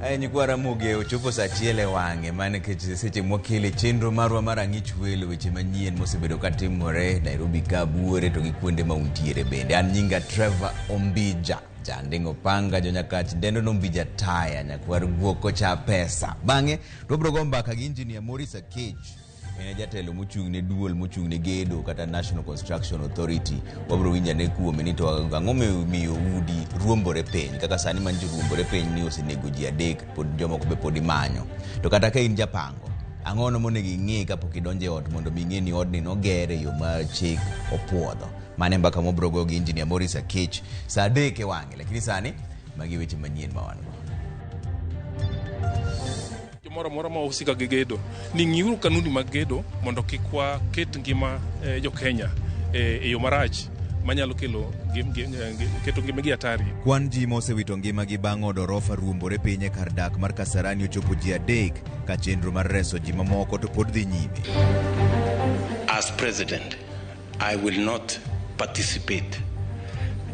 Nyikwa Ramogi ochopo saa chiele wang'e mane seche mokele chenro marwa mar ICHWELO weche manyien mosebedo katimore Nairobi ka buore to gi kuonde mauntiere bende. An nyinga Trevor Ombija jandingo panga jonyakach dendo nombija taya nyakwar guoko cha pesa. Bang'e to bro go mbaka gi engineer ICHWELO ene jatelo mochung'ne duol mochung'ne gedo kata National Construction Authority. Wabro winja ne kuome ni to ang'ome miyo udi ruombore piny kaka sani manjo ruombore piny ni osenego ji adek pod jomoko be pod imanyo. To kata ka in japango ang'ono monego ing'e kapok idonjo e ot mondo mi ing'e ni odni nogere yo mar chik opuodho. Mane mbaka mobrogo gi engineer ICHWELO saa 3 wang'e, lakini sani magi weche manyien ma wan go. Moro ma usika gi gedo ni ng'iuru kanuni mag gedo mondo kikwa ket ngima jo Kenya e yo marach manyalo kelo keto ngima gi hatari. Kwan ji mosewito ngima gi bang' odorofa ruombore piny e kar dak mar Kasarani ochopo ji 3 ka chenro mar reso ji mamoko to pod dhi nyime. As president, I will not participate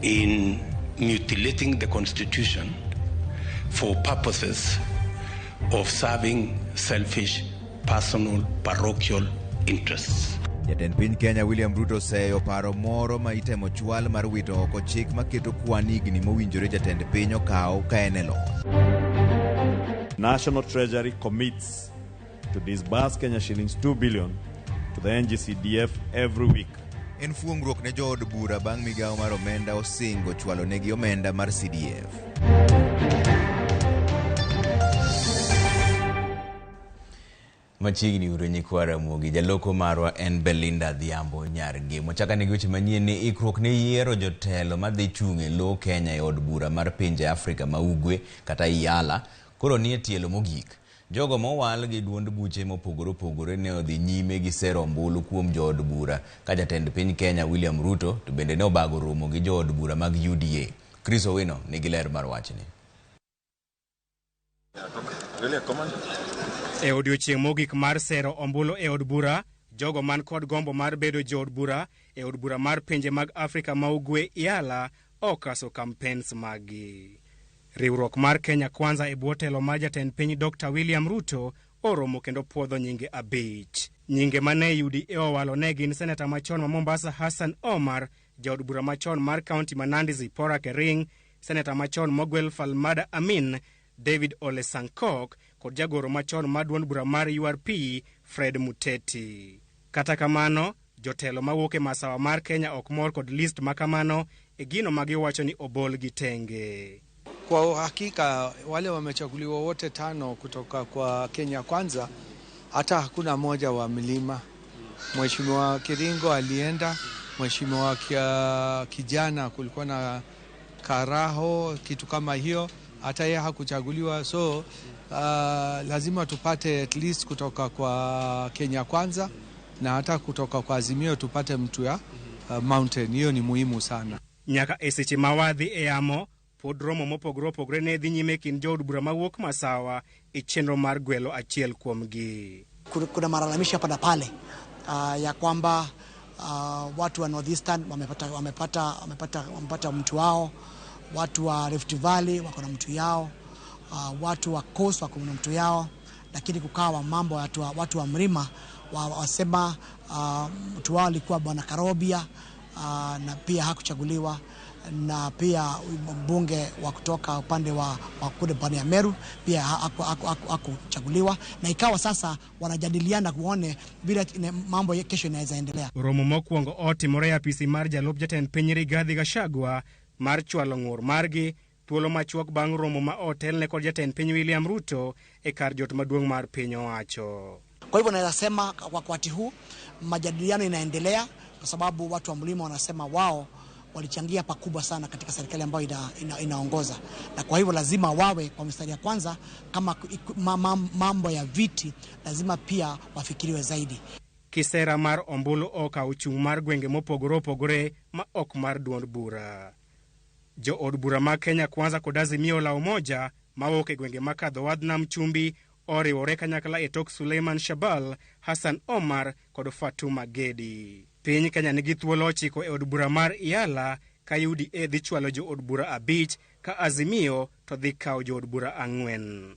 in mutilating the constitution for purposes of serving selfish, personal, parochial interests. Jatend piny Kenya William Ruto seyo paro moro ma itemo chwal mar wito oko chik maketo kwan higni mowinjore jatend piny okaw ka en e loch. National Treasury commits to disburse Kenya shillings 2 billion to the NGCDF every week. En fuongruok ne jood bura bang' migawo mar omenda osingo chwalo negi omenda mar CDF. Machigni uro nyikwa Ramogi jaloko marwa en Belinda Dhiambo Nyargi. Mochaka negi weche manyien ni ikruok ne yiero jotelo madhi chung' e lo Kenya e od bura mar pinje Afrika ma ugwe kata IALA koro nie tielo mogik. Jogo mowal gi duond buche mopogore opogore ne odhi nyime gi sero ombulu kuom jood bura ka jatend piny Kenya William Ruto to bende ne obago romo gi jood bura mag UDA. Chris Owino nigi ler mar wachni. E odiochieng' mogik mar sero ombulu e od bura, jogo man kod gombo mar bedo jood bura e od bura mar pinje mag Afrika ma ugwe IALA okaso campaigns magi. Riwruok mar Kenya Kwanza e bwo telo mar jatend piny Dr. William Ruto oromo kendo puodho nyinge 5. Nyinge mane UDA owalo ne gin seneta machon ma Mombasa Hassan Omar, jood bura machon mar kaunti ma Nandi Zipporah Kering, seneta machon Mogwel Falmada Amin, David Ole Sankok kod jagoro machon mar duond bura mar URP Fred Muteti. Kata kamano, jotelo mawuok e masawa mar Kenya ok mor kod list makamano e gino magiwacho ni obol gi tenge. Kwa hakika wale wamechaguliwa wote 5 kutoka kwa Kenya Kwanza, hata hakuna moja wa milima. Mheshimiwa Kiringo alienda, Mheshimiwa kijana kulikuwa na Karaho, kitu kama hiyo, hata yeye hakuchaguliwa. So lazima tupate at least kutoka kwa Kenya Kwanza na hata kutoka kwa Azimio tupate mtu ya Mountain. Hiyo ni muhimu sana. Nyaka eseche mawadhi e amo pod romo mopogore opogore ne dhi nyime kind jood bura mawuok masawa e chenro mar gwelo achiel kuomgi. Kuna malalamishi hapa na pale ya kwamba watu wa Northeastern wamepata mtu wao, watu wa Rift Valley wako na mtu yao, watu wa Coast wako na mtu yao, lakini kukawa mambo watu wa Mlima wasema mtu wao alikuwa Bwana Karobia na pia hakuchaguliwa, na pia mbunge wa kutoka upande wa kule pande ya Meru pia hakuchaguliwa, na ikawa sasa wanajadiliana kuone vile mambo kesho inaweza endelea. Romo mokwongo otimore e apisi mar jalup jatend piny Rigathi Gachagua mar chwalo ng'ur margi thuolo machuok bang' romo ma otelne kod jatend piny William Ruto e kar jot maduong' mar piny owacho. Kwa hivyo naweza sema kwa wakati huu majadiliano inaendelea kwa sababu watu wa Mlima wanasema wao walichangia pakubwa sana katika serikali ambayo inaongoza, na kwa hivyo lazima wawe kwa mstari ya kwanza. Kama mambo ya viti lazima pia wafikiriwe zaidi. Kisera mar ombulu oka uchung' mar gwenge mopogore opogore ma ok mar duond bura. Jo od bura ma Kenya Kwanza kod Azimio la Umoja mawuok e gwenge makadho wadh Nam Chumbi oriwore kanyakla e tok Suleiman Shabal, Hassan Omar kod Fatuma Gedi. Piny Kenya nigi thuolo 9 e od bura mar IALA ka UDA dhi chwalo jo od bura 5 ka Azimio to dhi kawo jood bura 4.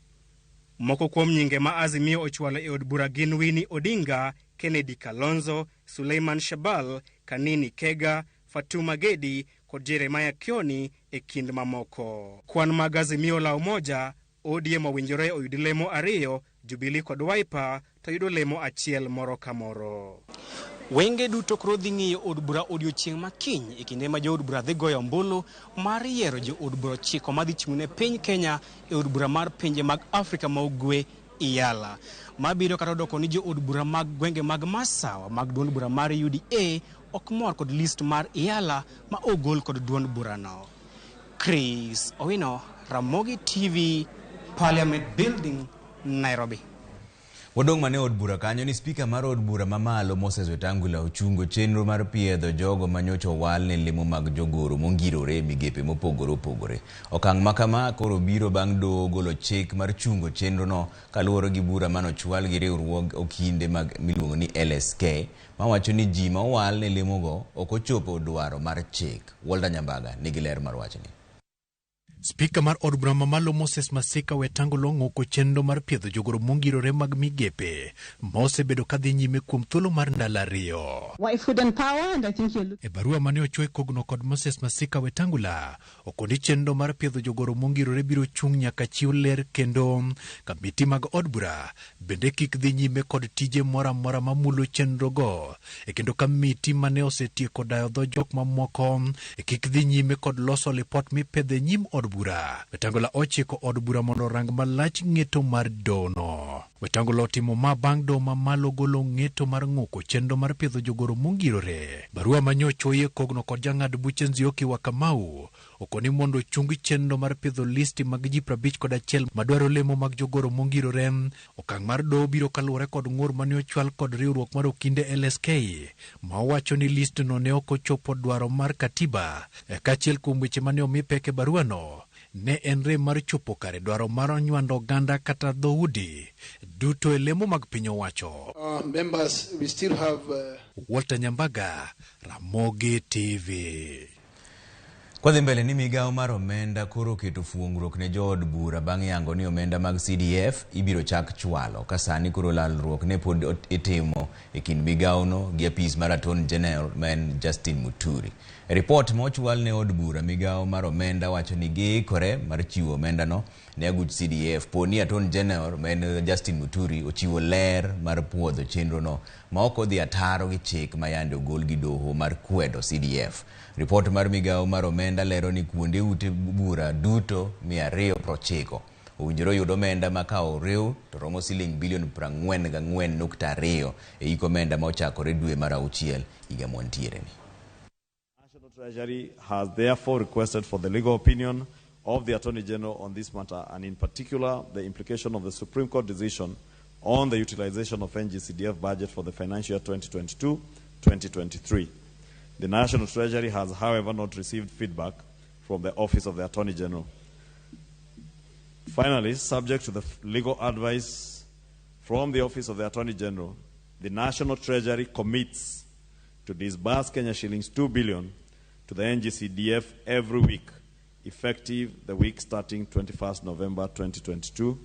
Moko kuom nyinge ma Azimio ochwalo e od bura gin Winnie Odinga, Kennedy Kalonzo, Suleiman Shabal, Kanini Kega, Fatuma Gedi kod Jeremiah Kioni e kind mamoko. Kwan mag Azimio la umoja, ODM owinjore oyud lemo 2, Jubilee kod Wiper to yudo lemo 1 moro ka moro. Wenge duto koro dhi ng'iyo od bura odiochieng' makiny e kinde ma jood bura dhi goyo ombulu mar yiero jood bura 9 madhi chung'ne piny Kenya e od bura mar pinje mag Afrika ma ugwe ICHWELO. Mabiro kata doko ni jood bura mag gwenge mag masawa mag duond bura mar UDA ok mor kod list mar ICHWELO ma ogol kod duond burano. Chris Owino, Ramogi TV, Parliament Building, Nairobi. Wadong' mane od bura kanyo ni spika mar od bura mamalo Moses Wetangula ochungo chenro mar piedho jogo manyocho wal ne lemo mag jogoro mongirore migepe mopogore opogore. Okang' makama koro biro bang' doho golo chik mar chungo chenro no kaluwore gi bura manochwal gi riwruog okinde mag miluongo ni LSK mawacho ni ji ma owal ne lemogo ok ochopo dwaro mar chik. Walter Nyambaga nigi ler mar wachni. Spika mar od bura mamalo Moses Masika Wetangula ng'oko chenro mar piedho jogoro mongirore mag migepe mosebedo kadhi nyime kuom thuolo mar ndalo 2. E barua mane ochwe kogno kod Moses Masika Wetangula okoni chenro mar piedho jogoro mongirore biro chung' nyaka chiw ler kendo kamiti mag od bura bende kik dhi nyime kod tije mora mora mamulo chenro go kendo kamiti mane osetieko dayo dho jok mamoko kik dhi nyime kod loso lipot mipedhe nyim od bura. Wetangula ochiko od bura mondo rang malach ng'eto mar dono. Wetangula otimo ma bang' do mamalo golo ng'eto mar ng'oko chenro mar piedho jogoro mongirore. Barua manyochoye kogno kod jang'ad buche Nzioki wa Kamau okoni mondo chung chenro mar piedho listi mag ji 51 madwaro lemo mag jogoro mongirore. Okang' mar do biro kaluwore kod ng'ur mane ochwal kod riwruok mar okinde LSK ma owacho ni list no ne ok ochopo dwaro mar katiba. Kachiel kuom weche mane omi peke baruano ne en rem mar chopo kare dwaro mar nywando oganda kata dhoudi duto e lemo mag piny owacho. Members, we still have Walter Nyambaga, Ramogi TV. Kwa dhi mbele ni migao mar omenda koro keto fuongruok ne jood bura bang' yango ni omenda mag CDF ibiro chak chwalo ka sani koro lalruok ne pod itimo e kind migao no gi apis mar Attorney General men Justin Muturi. Report mochwal ne od bura migao mar omenda wacho ni giikore mar chiwo omenda no ne aguch CDF poni Attorney General men Justin Muturi ochiwo ler mar puodho chenro no ma ok odhi ataro gi chik ma yande ogol gi doho mar kwedo CDF. Report mar migao mar omenda lero ni kuonde ute bura duto 290 owinjore yud omenda ma ka oriw to romo siling bilion 44.2 e iko omenda ma ochakore dwe mar 6 higa montiere ni. National Treasury has therefore requested for the legal opinion of the Attorney General on this matter, and in particular the implication of the Supreme Court decision on the utilization of NGCDF budget for the financial year 2022-2023. The National Treasury has, however, not received feedback from the Office of the Attorney General. Finally, subject to the legal advice from the Office of the Attorney General, the National Treasury commits to disburse Kenya shillings 2 billion to the NGCDF every week, effective the week starting 21st November 2022.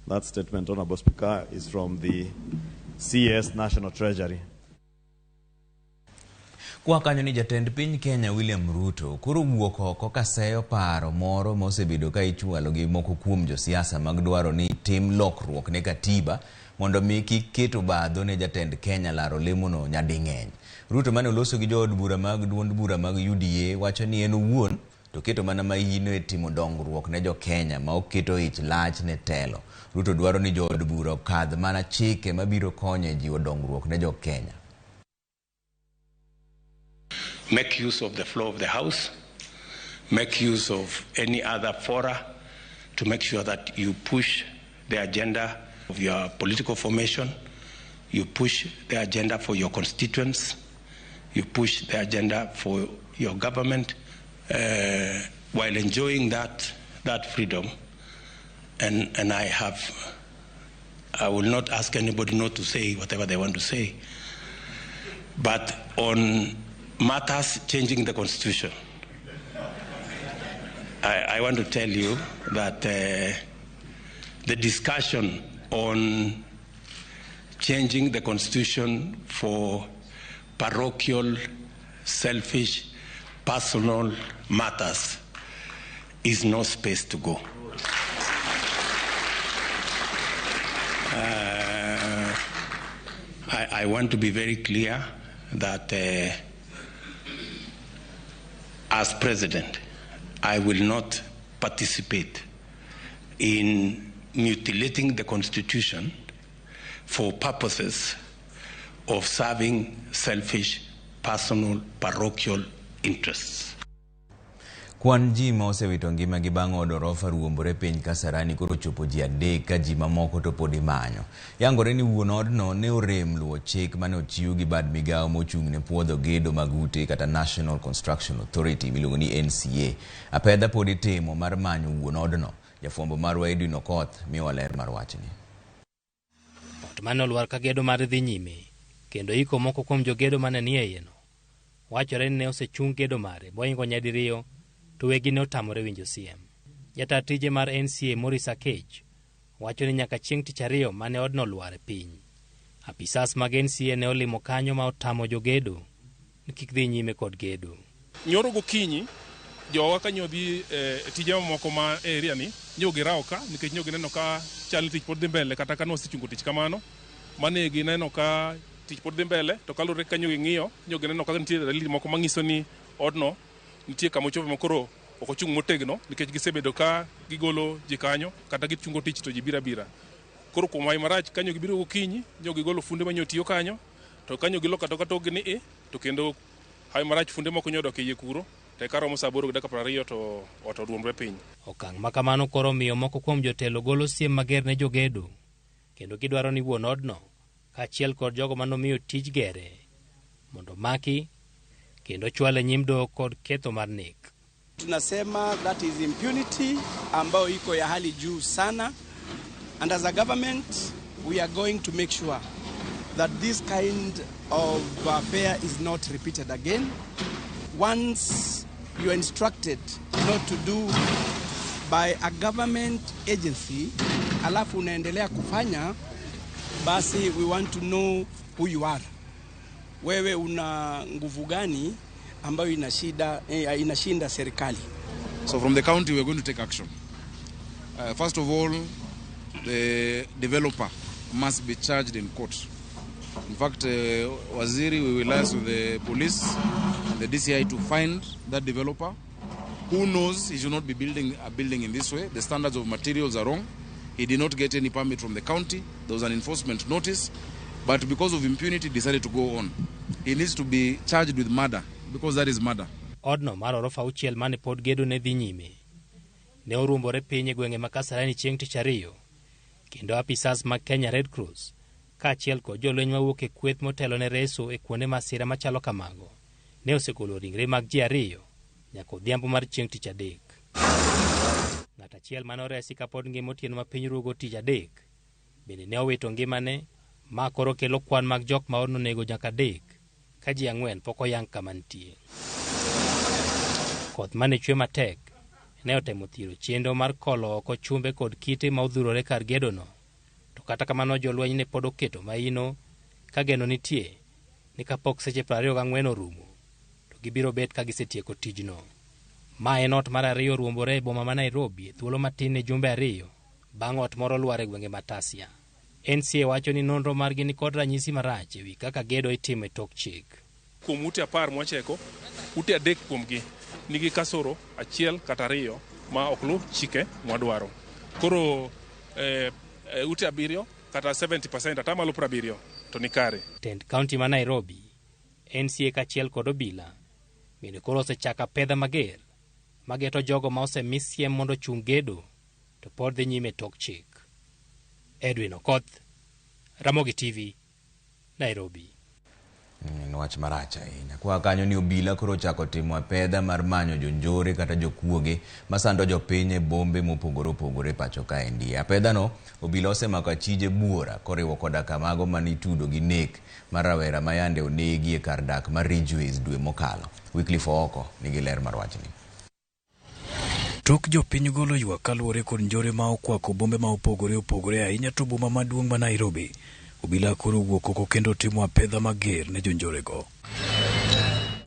That statement, Honorable Speaker, is from the CS National Treasury. Kwa kanyo ni jatend piny Kenya William Ruto koro wuok oko kaseyo paro moro mosebedo ka ichwalo gi moko kuom josiasa mag dwaro ni tim lokruok ne katiba mondo mi kik keto badho ne jatend Kenya laro lemono nyading'eny. Ruto mane oloso gi jood bura mag duond bura mag UDA wacho ni en owuon to keto mana mahino e timo dongruok ne jo Kenya ma ok keto ich lach ne telo. Ruto dwaro ni jood bura okadh mana chike mabiro konyo e jiwo dongruok ne jo Kenya. Make use of the floor of the House, make use of any other fora to make sure that you push the agenda of your political formation, you push the agenda for your constituents, you push the agenda for your government, while enjoying that freedom. And I will not ask anybody not to say whatever they want to say. But on matters changing the Constitution, I want to tell you that the discussion on changing the constitution for parochial, selfish, personal matters is no space to go. I want to be very clear that as president, I will not participate in mutilating the constitution for purposes of serving selfish, personal, parochial interests. Kwan ji ma osewito ngimagi bang' od orofa ruombore piny Kasarani koro chopo ji 3 ka ji mamoko to pod imanyo. Yangore ni wuon odno ne orem luwo chik mane ochiw gi bad migawo mochung' ne puodho gedo mag ute kata National Construction Authority miluongo ni NCA. Apedha pod itimo mar manyo wuon odno. Jafwambo marwa Edwin Okoth miyowa ler mar wachni. Ot mane olwar ka gedo mar dhi nyime kendo iko moko kuom jogedo mane ni e yeno. Wachore ni ne osechung gedo mare moingo nyadiriyo to wegi ne otamore winjo siem. Jata tije mar NCA Morris Akech wacho ni nyaka chieng' tich ariyo mane odno olwar piny. Apisas mag NCA ne olimo kanyo ma otamo jogedo ni kik dhi nyime kod gedo. Nyoro gokinyi jowa ka nyodhi tije mamoko ma area ni nyogi rawo ka nikech nyogi neno ka chal tich pod dhi mbele kata ka nosechungo tich kamano mane gi neno ka tich pod dhi mbele to kalure ka nyogi ng'iyo nyogi neno ka nitie dalili moko manyiso ni odno nitie kama ochopo makoro ok ochung' motegno nikech gisebedo ka gigolo ji kanyo kata gichungo tich to ji bira. Koro kuom wai marach kanyo gibiro gokinyi nyogi golo funde manyo tiyo kanyo to kanyo gilo kata tok ni to kendo hai marach funde moko nyodok e kuro te karomo saa 8:20 to oruomre piny. Okang' ma kamano koro miyo moko kuom jotelo golo siem mager ne jogedo kendo gidwaro ni wuon odno kaachiel kod jogo manomiyo tij gere mondo maki kendo chwale nyim doho kod ketho mar nek. Tunasema that is impunity ambayo iko ya hali juu sana, and as a government we are going to make sure that this kind of affair is not repeated again. Once you are instructed not to do by a government agency alafu unaendelea kufanya, basi we want to know who you are. Wewe una nguvu gani ambayo inashinda serikali? So from the county we are going to take action. First of all, the developer must be charged in court. In fact, Waziri, we will liaise with the police and the DCI to find that developer who knows he should not be building a building in this way. The standards of materials are wrong. He did not get any permit from the county. There was an enforcement notice, but because of impunity decided to go on. He needs to be charged with murder because that is murder. Odno mar orofa auchiel mane pod gedo ne dhi nyime ne oruombore piny e gwenge ma Kasarani chieng' tich ariyo kendo apisas mag Kenya Red Cross kaachiel kod jolweny mawuok e kweth motelo ne reso e kuonde masira machalo kamago ne osegolo ringre mag ji 2 nyaka odhiambo mar chieng' tich adek. Ng'at achiel mane oresi kapod ngima otieno ma piny ruogo tich adek bende ne owito ngimane, ma koro kelo kwan mag jok ma odno nego nyaka 3 ka ji 4 pok oyang kama nitie. Koth mane chwe matek ne otemo thiro chenro mar kolo oko chumbe kod kite ma odhurore kar gedono, to kata kamano jolweny ne pod oketo maino ka geno nitie ni kapok seche 24 orumo to gibiro bet ka gisetieko tijno. Ma en ot mar 2 ruombore e boma ma Nairobi e thuolo matin ne jumbe 2 bang' ot moro lwar e gwenge Matasia. NCA wacho ni nonro margi ni kod ranyisi marach ewi kaka gedo itimo e tok chik. Kuom ute 10 mwacheko, ute 3 kuomgi nigi kasoro 1 kata 2 ma ok luw chike mwadwaro. Koro ute 7 kata 70% atamalo 70 to ni kare. Tend County ma Nairobi, NCA kaachiel kod obila bende koro osechaka pedha mager mageto jogo ma osemisiem mondo chung gedo to pod dhi nyime tok chik. Edwin Okoth, Ramogi TV, Nairobi. Wach marach ahinya. Kwa kanyo ni obila koro chako timo apedha mar manyo jonjore kata jokuoge masando jopiny e bombe mopogore pacho kaendi. Apedha no obila osemako achije buora koriwo koda kamago manitudo gi nek mar rawera mayande onegi e kar dak mar Ridgeways dwe mokalo. Wycliffe Oko nigi ler mar wachni. Tok jopiny golo ywak kaluwore kod njore ma okwako bombe ma opogore opogore ahinya to boma maduong' ma Nairobi. Obila koro wuok oko kendo timo apedha mager ne jonjorego.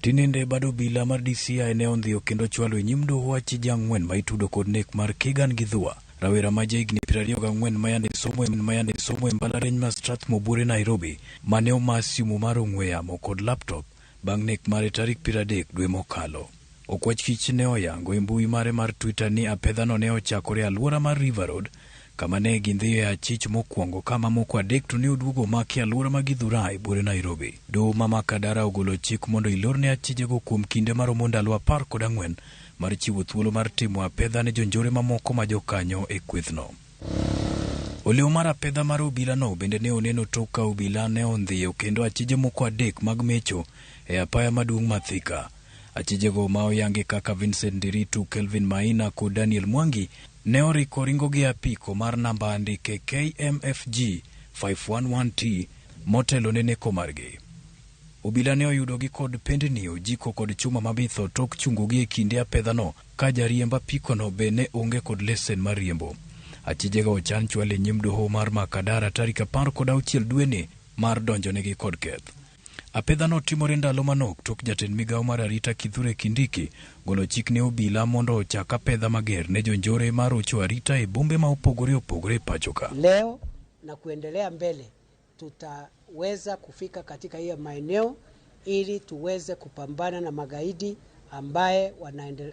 Tinende bado obila mar DCI ne ondhiyo kendo chwalo e nyim doho achije ang'wen ma itudo kod nek mar Kigan gi Dhua. Rawera ma jahigni 24 ma yande somo e mbalariany ma Strathmore Buore Nairobi mane omas simu mar ong'we yamo kod laptop bang' nek mare tarik 30 dwe mokalo. Okwach kich ne oyango e mbui mare mar Twitter ni apedhano ne ochakore alwora mar River Road kama ne gindhiye achich mokwongo kama moko adek to ne oduogo maki alwora ma Githurai Buore Nairobi. Doho ma Makadara ogolo chik mondo ilorne achijego kuom kinde maromo ndalo 14 mar chiwo thuolo mar timo apedha ne jonjore mamoko ma jokanyo e kwethno. Oleo mar apedha mar obilano bende ne oneno tok ka obila ne ondhiyo kendo achije moko adek mag mecho e apaya maduong' ma Thika. Achijego ma oyangi kaka Vincent Ndiritu, Kelvin Maina kod Daniel Mwangi ne oriko ringo gi apiko mar namba andike KMFG 511T motelo ne neko margi. Obila ne oyudogi kod pendni, ojiko kod chuma mabitho tok chungogi e kinde apedhano ka jariemb apikono be ne onge kod lesen mar riembo. Achijego ochan chwal e nyim doho mar Makadara tarik 16 dweni mar donjonegi kod keth. Apedhano timore ndalo manok tok jatend migawo mar arita Kithure Kindiki golo chik ne obila mondo ochak apedha mager ne jonjore mar rocho arita e bombe ma opogore opogore pachoka. Leo na kuendelea mbele tutaweza kufika katika hiyo maeneo ili tuweze kupambana na magaidi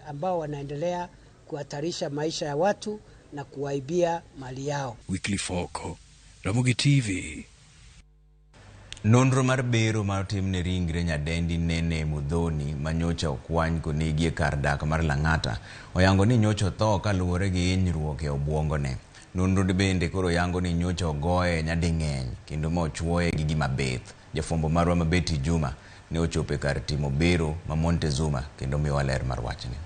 ambao wanaendelea kuhatarisha maisha ya watu na kuwaibia mali yao. Weekly Foko, Ramogi TV. Nonro mar bero mar timne ringre nyadendi Nene Mudhoni manyocha okwany konegi e kar dak mar Lang'ata oyango ni nyocha tho kaluwore gi hinyruok e obwongone. Nonro bende koro yango ni nyocha ogoye nyading'eny kendo ma ochwoye gi gima beth. Jafwambo marwa Mabeti Juma ne ochopo e kar timo bero ma Montezuma kendo miwa ler mar wachni.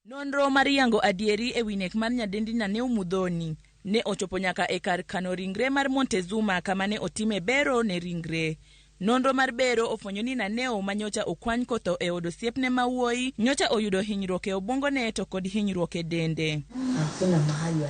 Nonro mar yango adieri e wi nek mar nyadendi Nene Mudhoni ne ochopo nyaka e kar kano ringre mar Montezuma kama ne otime bero ne ringre. Nonro mar bero ofwenyo ni Naneo manyocha okwany kotho e od osiepne mawuoyi nyocha oyudo hinyruok e obwongone to kod hinyruok e dende.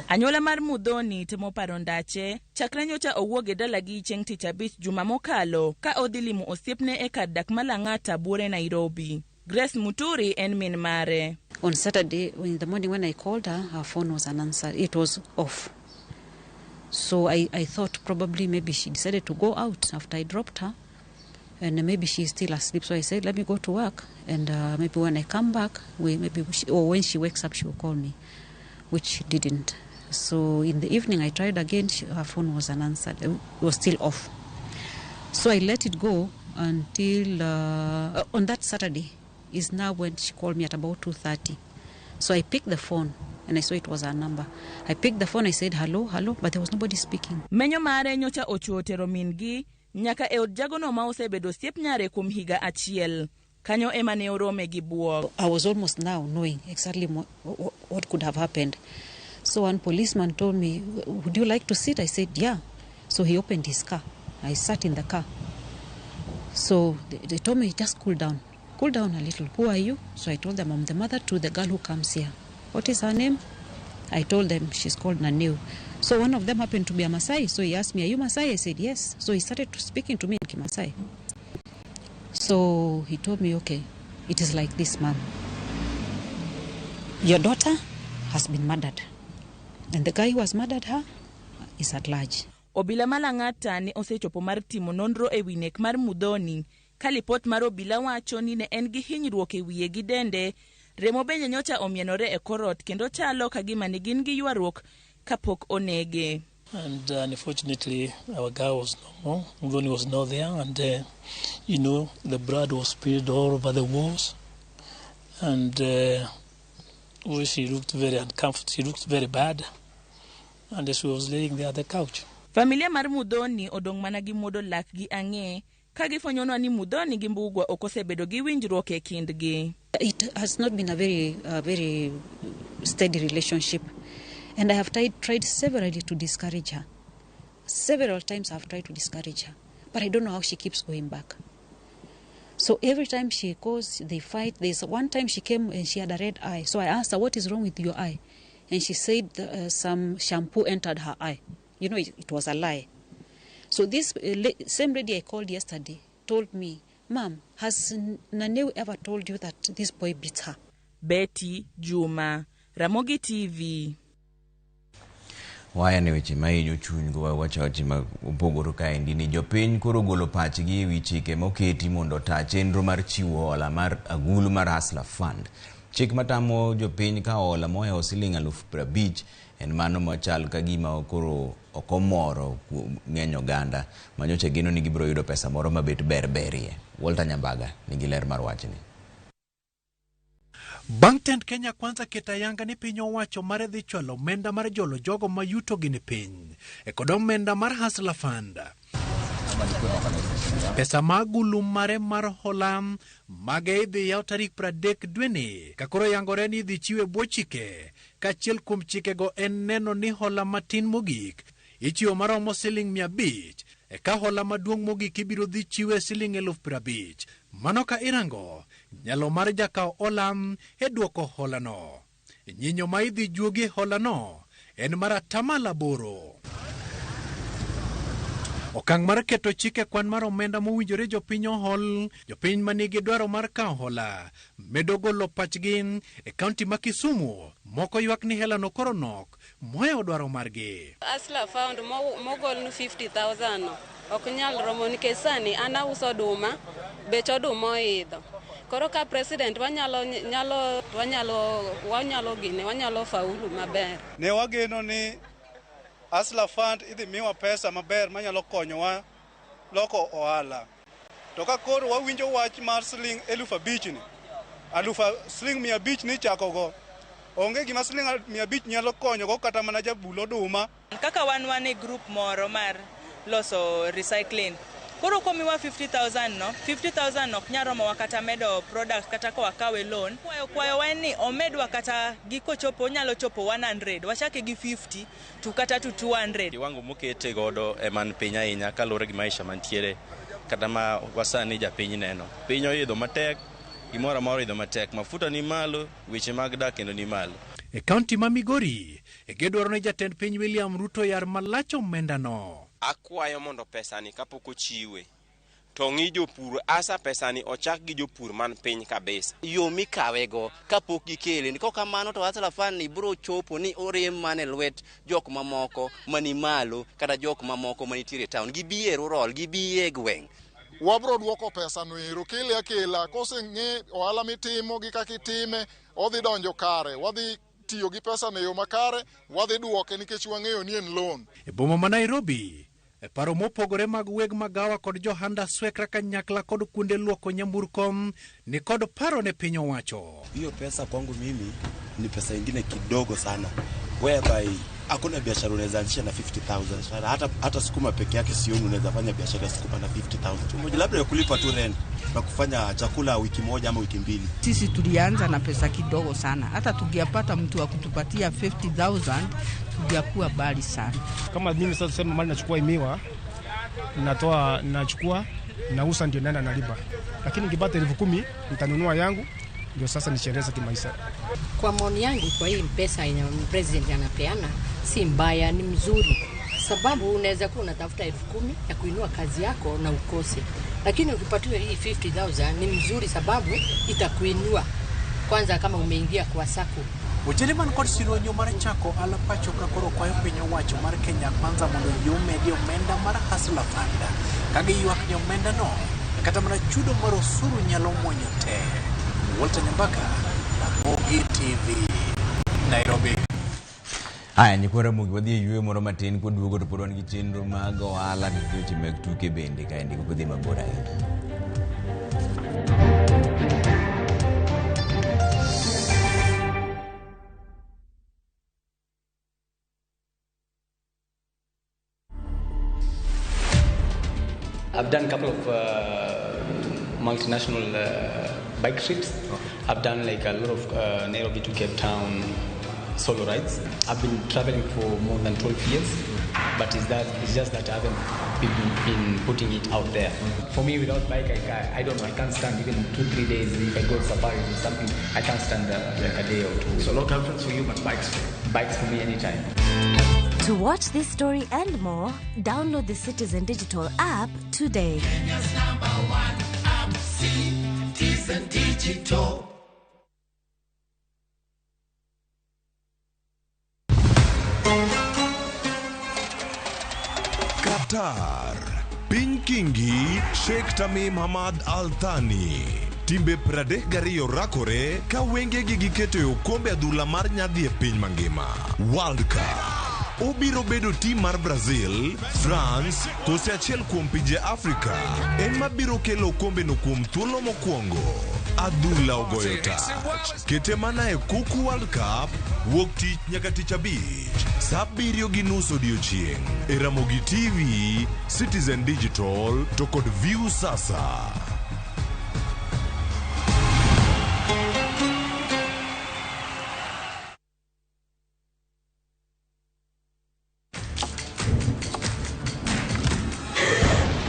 Anyuola mar Mudhoni temo paro ndache chakre nyocha owuok e dalagi chieng' tich abich juma mokalo ka odhi limo osiepne e kar dak ma Lang'ata Buore Nairobi. Grace Muturi en min mare. On Saturday in the morning when I called her phone was unanswered. It was off. So I thought probably maybe she decided to go out after I dropped her and maybe she's still asleep. So I said, let me go to work and maybe when I come back, or when she wakes up, she will call me, which she didn't. So in the evening, I tried again. Her phone was unanswered. It was still off. So I let it go until on that Saturday is now when she called me at about 2:30. So I picked the phone. And I saw it was her number. I picked the phone, I said, hello, but there was nobody speaking. Menyo mare nyocha ochuotero mingi, nyaka e od jagono ma osebedo osiep nyare kuom higa achiel. Kanyo ema ne orome gi buok. I was almost now knowing exactly what could have happened. So one policeman told me, would you like to sit? I said, yeah. So he opened his car. I sat in the car. So they told me, just cool down a little. Who are you? So I told them, I'm the mother to the girl who comes here. What is her name? I told them she's called Naneo. So one of them happened to be a Maasai. So he asked me, are you Maasai? I said, yes. So he started speaking to me in Kimasai. So he told me, okay, it is like this, ma'am. Your daughter has been murdered. And the guy who has murdered her is at large. Obila ma Lang'ata ne osechopo mar timo nonro e wi nek mar Mudhoni ka lipot mar obila wacho ni ne en gi hinyruok e wiye gi dende. Remo benye nyocha omienore e korot kendo chalo kagima ne gin gi ywaruok kapok onege. And unfortunately, our guy was no more. Mudhoni was not there, and the blood was spilled all over the walls, and she looked very uncomfortable. She looked very bad, and she was laying there on the couch. Familia mar Mudhoni odong' mana gi muodo lak gi ang'e ka gifwenyono ni Mudhoni gi Mbugua ok osebedo gi winjruok e kindgi. It has not been a very steady relationship, and I have tried severally to discourage her. Several times I have tried to discourage her, but I don't know how she keeps going back. So every time she goes, they fight. There's one time she came and she had a red eye. So I asked her, what is wrong with your eye? And she said some shampoo entered her eye. You know, it was a lie. So this same lady I called yesterday told me, Ma'am, has Naneu ever told you that this boy beats her? Betty Juma, Ramogi TV. Waya ne weche ma hinyo chuny go wacho weche ma opogore kaendi ni jopiny koro golo pachgi ewi chike moketi mondo taa chenro mar chiwo hola mar agulu mar Hustler Fund. Chik matamo jopiny ka hola mohewo siling 50,000 en mano machal ka gima koro okomoro ng'eny oganda manyocha geno ni gibiro yudo pesa moro mabet berberie. Walter Nyambaga nigi ler mar wachni. Bang' tend Kenya Kwanza ketayanga ni piny owacho mare dhi chwalo omenda mar jolo jogo ma yuto gi ni piny kod omenda mar Hustler Fund. Pesa magulu mare mar hola mage idhi yaw tarik 30 dweni kakoro yangore ni idhi chiwe bwo chike kachiel kuom chikego en neno ni hola matin mogik ichiwo maromo siling 500 eka hola maduong' mogik ibiro dhi chiwe siling 50,000. Mano ka irango nyalo mar jakaw hola e duoko holano. Nyinyo ma idhi juogi holano en mar 8%. Okang' mar keto chike kwan mar omenda mowinjore jopiny ohol, jopiny manigi dwaro mar kawo hola medo golo pachgi e kaunti ma Kisumu. Moko ywak ni helano koro nok mohewo dwaro margi. Hustler Fund mogol 50,000 ok nyal romo nikech sani an auso oduma, bech oduma oidho. Koro ka president wanyalo faulu maber. Ne wageno ni Hustler Fund idhi miwa pesa maber manyalo konyowa loko ohala. To ka koro wawinjo wach mar siling 5,000 ni, siling 500 ni chakogo, onge gima siling 500 nyalo konyogo kata mana jabul oduma. Kaka wan e group moro mar loso recycling. Koro komiwa 50,000 no, 50,000 no nyaromo wakata medo products kata ko akawe loan. Kwayo wani omedwa kata giko chopo nyalo chopo 100, wachake gi 50 to kata to 200. Kiwango mokete godo eman piny ahinya kalure gi maisha mantiere kata ma wasani japiny neno. Piny oidho matek, gimoro amora oidho matek, mafuta ni malo, weche mag dak kendo ni malo. E kaunti ma Migori, gedwaro ne jatend piny William Ruto yar malacho omenda no. Akwayo mondo pesani kapok ochiwe to ng'i jopur asa pesani ochak gi jopur man piny kabisa. Yo mikawego kapok gikele ni kamano to Hustler Fund ni biro chopo ni orem mane lwet jok mamoko mani malo kata jok mamoko manitiere town gibiye rural gibiye gweng'. Wabro duoko pesa no ero kele akela koseng'e ohala mitimo gi kaka itime odhi donjo kare wadhi tiyo gi pesa ne yo makare wadhi duoke nikech wang'eyo ni en loan. E boma ma Nairobi e paro mopogore mag weg magawa kod johanda swekra kanyakla kod kuonde luoko nyamburko ni kod paro ne piny owacho. Hiyo pesa kwangu mimi ni pesa ingine kidogo sana, whereby hakuna biashara unaweza anzisha na 50,000. Hata sukuma peke yake sioni unaweza fanya biashara sukuma na 50,000. Mmoja labda ya kulipa tu rent na kufanya chakula wiki moja ama wiki mbili. Sisi tulianza na pesa kidogo sana. Hata tukiapata mtu wa kutupatia 50,000 tungekuwa bali sana. Kama mimi sasa tuseme mali nachukua imiwa, nachukua nausa ndio naenda nalipa. Lakini nikipata 10,000 nitanunua yangu ndio sasa nishereza kimaisha. Kwa maoni yangu kwa hii pesa yenye president anapeana si mbaya, ni mzuri. Sababu unaweza kuwa unatafuta 10,000 ya kuinua kazi yako na ukose. Lakini ukipatiwa hii 50,000 ni mzuri sababu itakuinua. Kwanza kama umeingia kwa sako. Ujeriman kod siro nyomar chako ala pacho kakoro kwayo piny owacho mar Kenya Kwanza mondo yomedi omenda mar Hustler Fund. Kagi ywak ni omenda no, kata mana chudo mar osuru nyalo mwonyo te. Walter Nyambaga, Ramogi TV, Nairobi. Haya nyikora mugi wadhi yue moro matin koduogo to podwan gi chenro mag ohala gi weche mag tuke bende kaendi kodhi mabor ahinya. I've done a couple of multinational bike trips. I've done like a lot of Nairobi to Cape Town solo rides. I've been traveling for more than 12 years. but it's just that I haven't been putting it out there. For me, without bike, I don't know, I can't stand even 2-3 days. If I go to safari or something, I can't stand like a day or two. So long trips for you, but bikes for me anytime. To watch this story and more, download the Citizen Digital app today. Kenya's #1 app, Citizen Digital. Qatar, Piny Kingi, Sheikh Tamim Hamad Al Thani. Timbe 32 rakore ka wengegi giketo e okombe adhula mar nyadhi e piny mangima. World Cup. Obiro bedo tim mar Brazil, France, kose achiel kuom pinje Afrika. En mabiro kelo okombe no kuom thuolo mokwongo. Adhula ogoyo tach. Kete mana e Kuku World Cup, wuok tich nyaka tich abich. Saa 7:30 odiechieng'. E Ramogi TV, Citizen Digital, to kod View Sasa.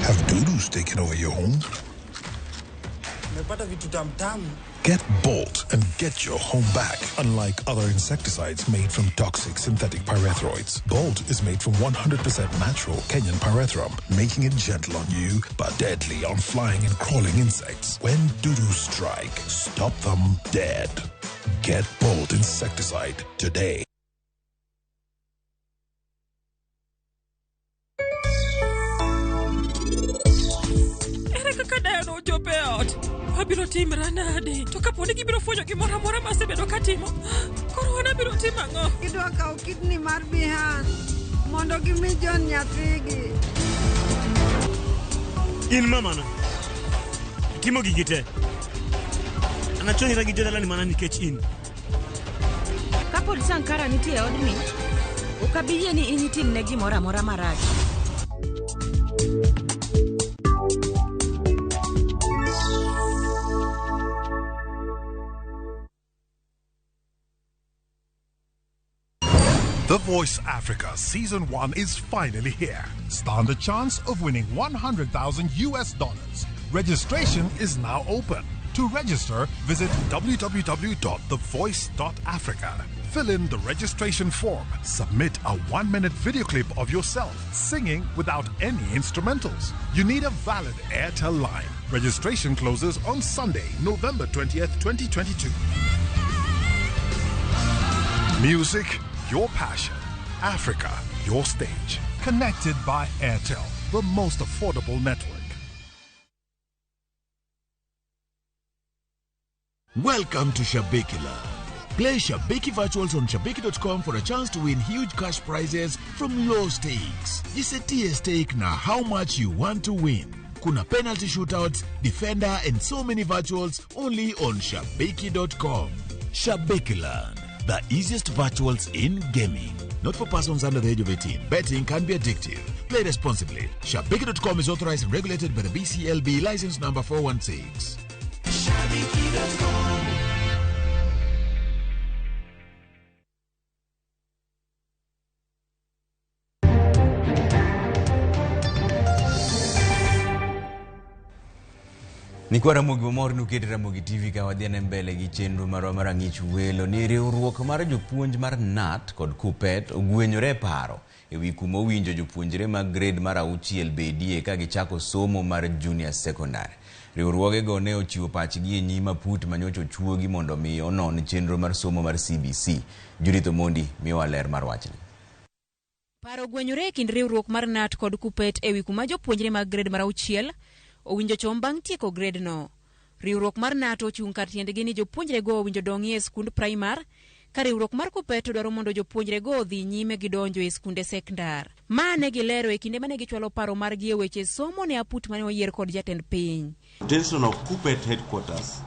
Have doodles taken over your home? Get Bolt and get your home back. Unlike other insecticides made from toxic synthetic pyrethroids, Bolt is made from 100% natural Kenyan pyrethrum, making it gentle on you but deadly on flying and crawling insects. When doodoo strike, stop them dead. Get Bolt insecticide today. Abiro timra nade to kaponi gibiro fwenyo gimoro amora masebedo katimo koro wana biro timo ang'o? Gidwa kawo kidney mar Bihan mondo gimi John nyathigi. In mamana timo gigi te anachonyera gi jodalani mana nikech in. Kapod Sankara nitie odni ukabiyie ni inyitimne gimoro amora marach. The Voice Africa Season 1 is finally here. Stand a chance of winning $100,000. Registration is now open. To register, visit www.thevoice.africa. Fill in the registration form. Submit a 1-minute video clip of yourself singing without any instrumentals. You need a valid Airtel line. Registration closes on Sunday, November 20th, 2022. Music, your passion. Africa, your stage. Connected by Airtel, the most affordable network. Welcome to Shabekila. Play Shabeki Virtuals on Shabeki.com for a chance to win huge cash prizes from low stakes. Jisetie stake na how much you want to win. Kuna penalty shootouts, defender and so many virtuals only on Shabeki.com. Shabekiland, the easiest virtuals in gaming. Not for persons under the age of 18. Betting can be addictive. Play responsibly. Shabeki.com is authorized and regulated by the BCLB license number 416. Shabeki.com. Ni kwa Ramogi Momori nuketi Ramogi TV ka wadhiane mbele gi chenro marwa mar ICHWELO ni riwruok mar jopuonj mar NAT kod KUPPET ogwenyore paro ewi kuma owinjo jopuonjre mag grade mar 6 bedie ka gichako somo mar junior secondary. Riwruogego ne ochiwo pachgi e nyima put manyocho chuogi mondo mi onon chenro mar somo mar CBC. Judith Omondi miwa ler mar wachni. Paro ogwenyore kind riwruok mar NAT kod KUPPET ewi kuma jopuonjre mag grade mar 6 owinjo chom bang' tieko grade no. Riwruok mar NAT ochung' kar tiendgi ni jopuonjre go owinjo dongi e skund primar, ka riwruok mar KUPPET dwaro mondo jopuonjre go odhi nyime gidonjo e skunde sekondar. Ma ne gilero e kinde mane gichwalo paro margi e weche somo ne aput mane oyier kod jatend piny. The intention of KUPPET headquarters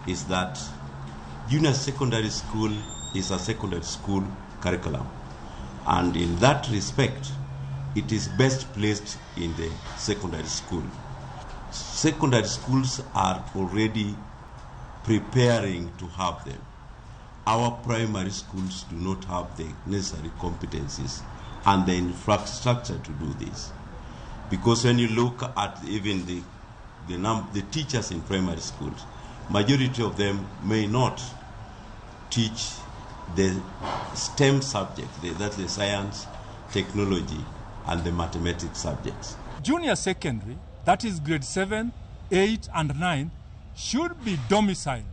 is that junior secondary school is a secondary school curriculum, and in that respect it is best placed in the secondary school. Secondary schools are already preparing to have them. Our primary schools do not have the necessary competencies and the infrastructure to do this. Because when you look at even the teachers in primary schools, majority of them may not teach the STEM subject, that's the science, technology, and the mathematics subjects. Junior secondary, that is grade 7, 8, and 9, should be domiciled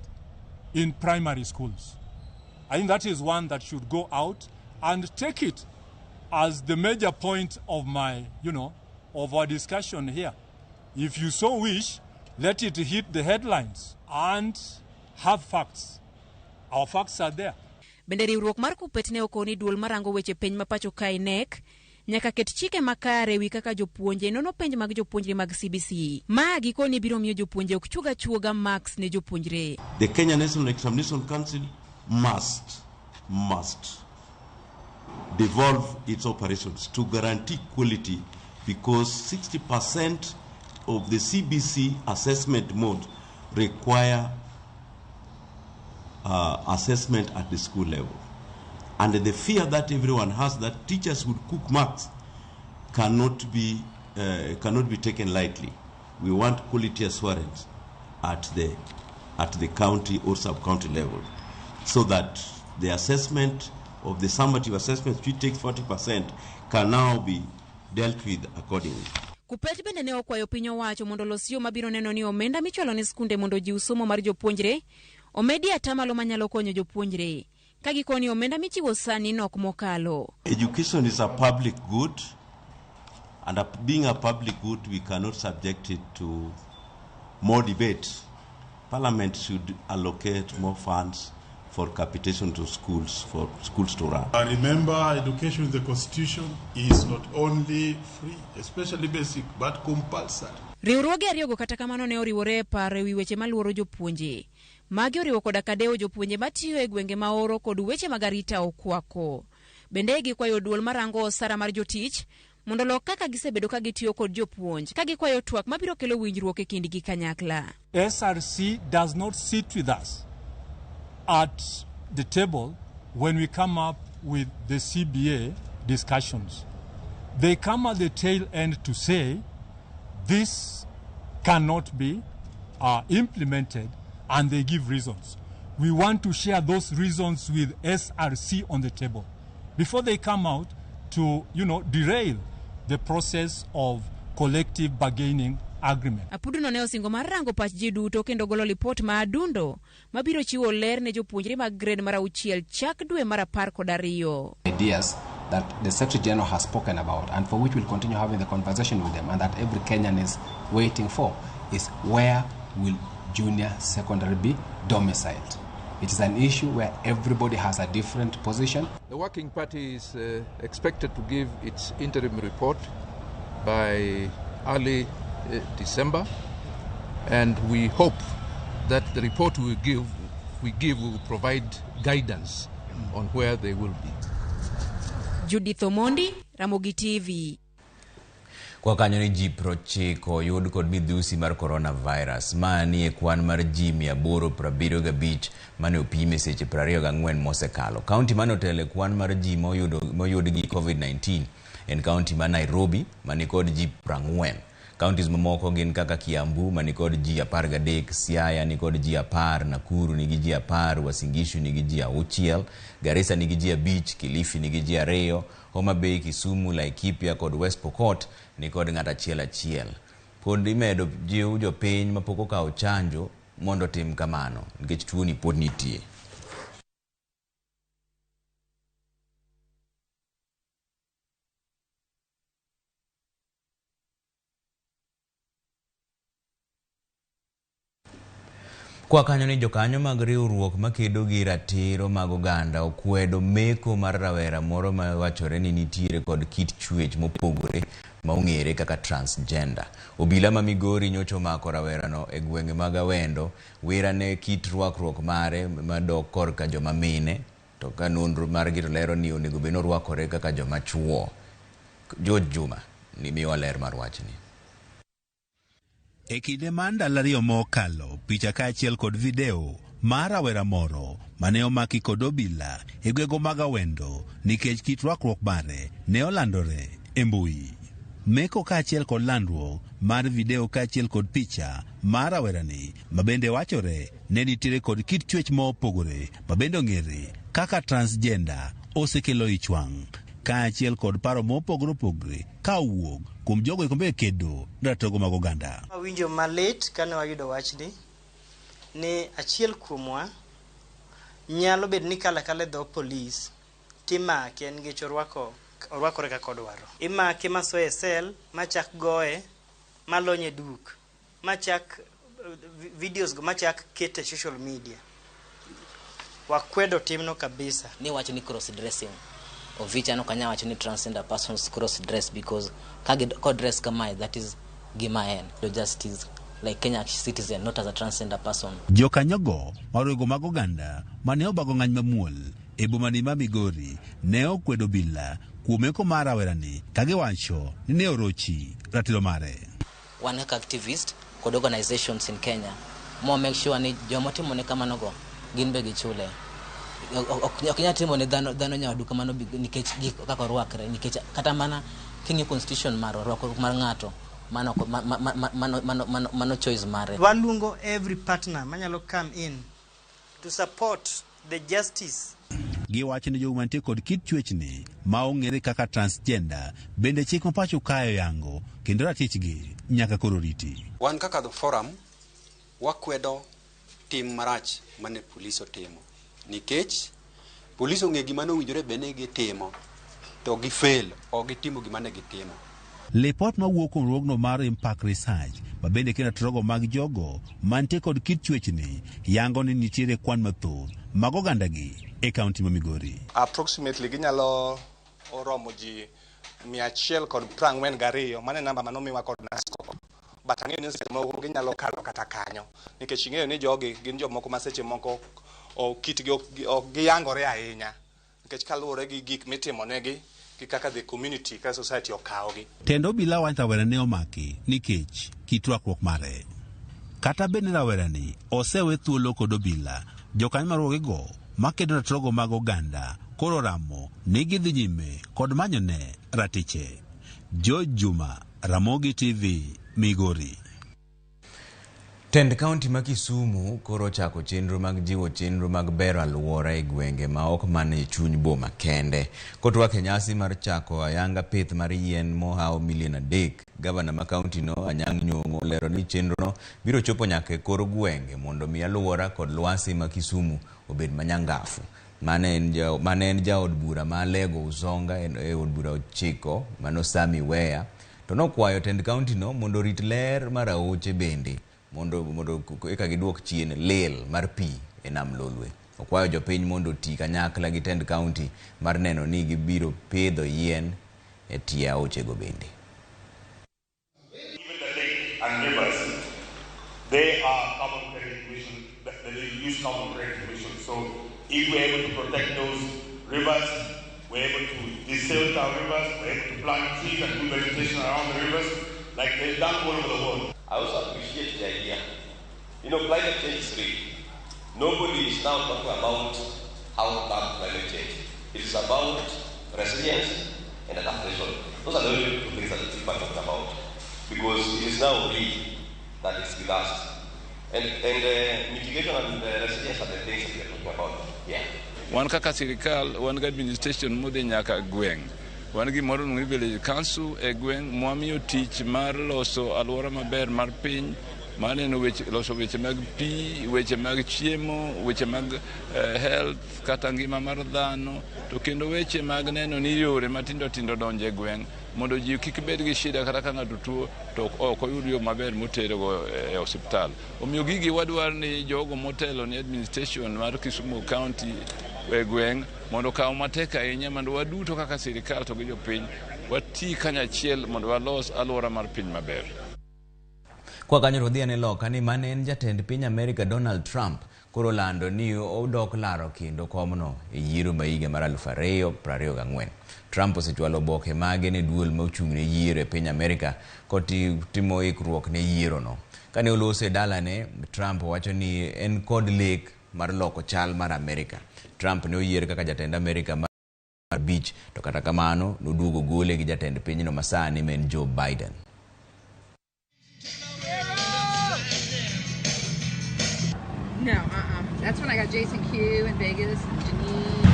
in primary schools. I think that is one that should go out and take it as the major point of my, of our discussion here. If you so wish, let it hit the headlines and have facts. Our facts are there. Bende riwruok mar KUPPET ne okoni duol marango weche penj mapacho kai NEC nyaka ket chike makare wi kaka jopuonje nono penj mag jopuonjre mag CBC. Ma gikoni biro miyo jopuonje ok chuga marks ne jopuonjre. The Kenya National Examination Council must devolve its operations to guarantee quality, because 60% of the CBC assessment mode require assessment at the school level. And the fear that everyone has that teachers would cook marks cannot be taken lightly. We want quality assurance at the county or sub-county level, so that the assessment of the summative assessments, which takes 40%, can now be dealt with accordingly. KUPPET bende ne okwayo piny owacho mondo los yo mabiro neno ni omenda michwalo ne skunde mondo jiw somo mar jopuonjre omedi atamalo manyalo konyo jopuonjre. Kagikoni omenda michiwo sani nok mokalo. Education is a public good, and being a public good, we cannot subject it to more debate. Parliament should allocate more funds for capitation to schools, for schools to run. I remember education in the Constitution is not only free, especially basic, but compulsory. Riwruoge ariyogo kata kamano ne oriwore paro ewi weche maluoro jopuonje. Magi oriwo koda kadeo jopuonje matiyo e gwenge maoro kod weche mag arita okwako. Bende gikwayo duol marango osara mar jotich mondo lok kaka gisebedo ka gitiyo kod jopuonj ka gikwayo twak mabiro kelo winjruok e kindgi kanyakla. SRC does not sit with us at the table when we come up with the CBA discussions. They come at the tail end to say this cannot be implemented, and they give reasons. We want to share those reasons with SRC on the table before they come out to, derail the process of collective bargaining agreement. Apuduno ne osingo mar rango pach ji duto kendo golo lipot ma adundo mabiro chiwo ler ne jopuonjre mag grade mar 6 chak dwe mar 12. Ideas that the Secretary General has spoken about, and for which we'll continue having the conversation with them, and that every Kenyan is waiting for, is where will junior secondary be domiciled? It is an issue where everybody has a different position. The Working Party is expected to give its interim report by early December, and we hope that the report we give will provide guidance on where they will be. Judith Omondi, Ramogi TV. Kwa kanyo ni ji 90 yud kod midhusi mar coronavirus mani e kwan mar ji 875 mane opime seche 24 mosekalo. Kaunti mane otele kwan mar ji moyud gi COVID-19 en kaunti ma Nairobi mani kod ji 40. Counties mamoko gin kaka Kiambu mani kod ji 13, Siaya ni kod ji 10, Nakuru ni gi ji 10, Uasin Gishu ni gi ji 6, Garissa ni gi ji 5, Kilifi ni gi ji 2, Homa Bay, Kisumu, Laikipia kod West Pokot ni kod ng'at achiel. Pod imedo jiw jopiny mapok okawo chanjo mondo tim kamano nikech tuo ni pod nitie. Kwa kanyo ni jokanyo mag riwruok makedo gi ratiro mag oganda okwedo meko mar rawera moro ma wachore ni nitiere kod kit chwech mopogore ma ong'ere kaka transgender. Obila ma Migori nyocho mako rawera no e gwenge mag Awendo wira ne kit rwakruok mare madok korka joma mine, to ka nonro mar gito lero ni onego beno rwakore kaka joma chuo. George Juma ni miwa ler mar wachni. E kinde ma ndalo ariyo mokalo, picha kaachiel kod video mar rawera moro mane omaki kod obila e gwego mag Awendo nikech kit rwakruok mare ne olandore e mbui. Meko kaachiel kod landruok mar video kaachiel kod picha mar rawerani mabende wachore ne nitiere kod kit chwech mopogore mabende ong'ere kaka transgender osekelo ichwang' kaachiel kod paro mopogore opogore ka owuok kuom jogo ikombe kedo ratogo mag oganda. Winjo malit kane wayudo wachni ni achiel kuomwa nyalo bedo ni kala dho polis timake nikech orwakore kaka odwaro. Imake masoe sel machak goye malonye duk machak videos go machak kete social media. Wakwedo timno kabisa. Ni wacho ni cross dressing ovicha no kanya wacho ni transgender persons cross dress because kod dress kama that is gimaen the justice like Kenya citizen not as a transgender person. Jokanyogo marwego mag oganda mane obago ng'any mamuol e bomani ma Migori ne okwedo bila kuomeko mar rawerani kagiwacho ni ne orochi ratiro mare. One activist kod organizations in Kenya mo make sure ni jomotimo ne kamano go gin be gichule. Okinya timo ne dhano nyawadu kamano nikech gik kaka rwakre nikech kata mana kingi constitution mar rwakruok mar ng'ato mano choice mare. Walungo every partner manyalo come in to support the justice. Giwacho ni jogo mantie kod kit chwechni ma ong'ere kaka transgender bende chik mapacho kayo yango kendo ratichgi nyaka koro riti. Wan kaka the forum wakwedo tim marach mane polis otimo nikech polis ong'e gima nowinjore bene gitimo to gifail o gitimo gima ne gitimo. Lipot mawuok kuom ruogno mar Impact Research mabende kendo trogo mag jogo mantie kod kit chwechni yango ni nitiere kwan mathoth mag ogandagi e kaunti ma Migori. Approximately ginyalo oromo ji 142 mane namba manomiwa kod NASCO. But ang'eyo ni seche moko ginyalo kalo kata kanyo nikech ing'eyo ni jogi gin jomoko ma seche moko kitgi ok giyangore ahinya nikech kaluwore gi gik mitimonegi kaka the community ka society okawogi. Tendo obila wacho rawera ne omaki nikech kit rwakruok mare. Kata bende rawerani osewe thuolo kod obila jokanyo marwogego makedo ratrogo mag oganda koro ramo ni gidhi nyime kod manyone ratiche. George Juma, Ramogi TV, Migori. Tend kaunti ma Kisumu koro chako chenro mag jiwo chenro mag bero alwora e gwenge ma ok mane chuny boma kende. Kotwake nyasi mar chako ayanga pith mar yien mohawo milion 3. Gavana ma kaunti no Anyang' Nyong'o lero ni chenro no biro chopo nyaka e kor gwenge mondo mi alwora kod lwasi ma Kisumu obed manyangafu. Mane en jaod bura ma Lego Uzonga e od bura ochiko mano Sami Weya to nokwayo tend kaunti no mondo rit ler mar aoche bende mondo eka giduok chien lel mar pi e nam Lolwe. Okwayo jopiny mondo ti kanyakla gi tend kaunti mar neno ni gibiro pedho yien e tie aoche go bende. Even the lake and rivers, they are carbon credit emission, they use carbon credit emission. So if we're able to protect those rivers, we're able to desail our rivers, we're able to plant trees and do vegetation around the rivers, like they've done all over the world. I also appreciate the idea. You know, climate change is real. Nobody is now talking about how bad climate change. It is about resilience and adaptation. Those are the only two things that people are talking about. Because it is now real that it's with us. And mitigation and resilience are the things that we are talking about. Yeah. Wan kaka sirikal, wan ga administration modhi nyaka gweng. Wan gi moro ngi village council e gweng mwamiyo tich mar loso alwora maber mar piny, maneno loso weche mag pi, weche mag chiemo, weche mag health kata ngima mar dhano, to kendo weche mag neno ni yore matindo tindo donje gweng mondo ji kik bed gi shida kata ka ng'ato tuo to ok oyud yo maber moterogo e osiptal. Omiyo gigi wadwar ni jogo motelo ni administration mar Kisumu County e gweng mondo kaw matek ahinya mondo waduto kaka sirikal to gi jopiny wati kanyachiel mondo walos alwora mar piny maber. Kwa kanyo rodhia ne loka ni mane en jatend piny America Donald Trump koro lando ni odok laro kendo komno e yiero ma higa mar 2024. Trump osechwalo oboke mage ne duol ma ochung' ne yiero e piny America kotimo ikruok ne yiero no. Kane olose dalane, Trump wacho ni en kod lek mar loko chal mar Amerika. Trump ne oyier kaka jatend Amerika mar Beach, to kata kamano noduogo gole gi jatend pinyno masani men Joe Biden. No, that's when I got Jason Q in Vegas and Janine.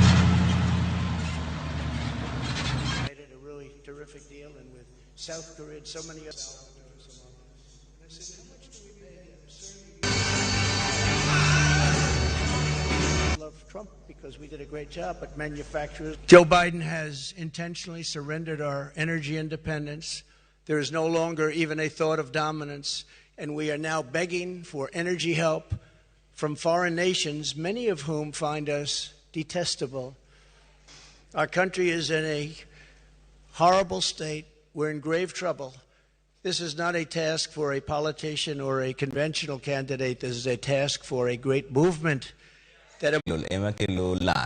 I did a really terrific deal, and with South Korea and so many others. And I said, how much do we pay him? Love Trump because we did a great job, but manufacturers. Joe Biden has intentionally surrendered our energy independence. There is no longer even a thought of dominance, and we are now begging for energy help from foreign nations, many of whom find us detestable. Our country is in a horrible state. We're in grave trouble. This is not a task for a politician or a conventional candidate. This is a task for a great movement that... Ema kelo lar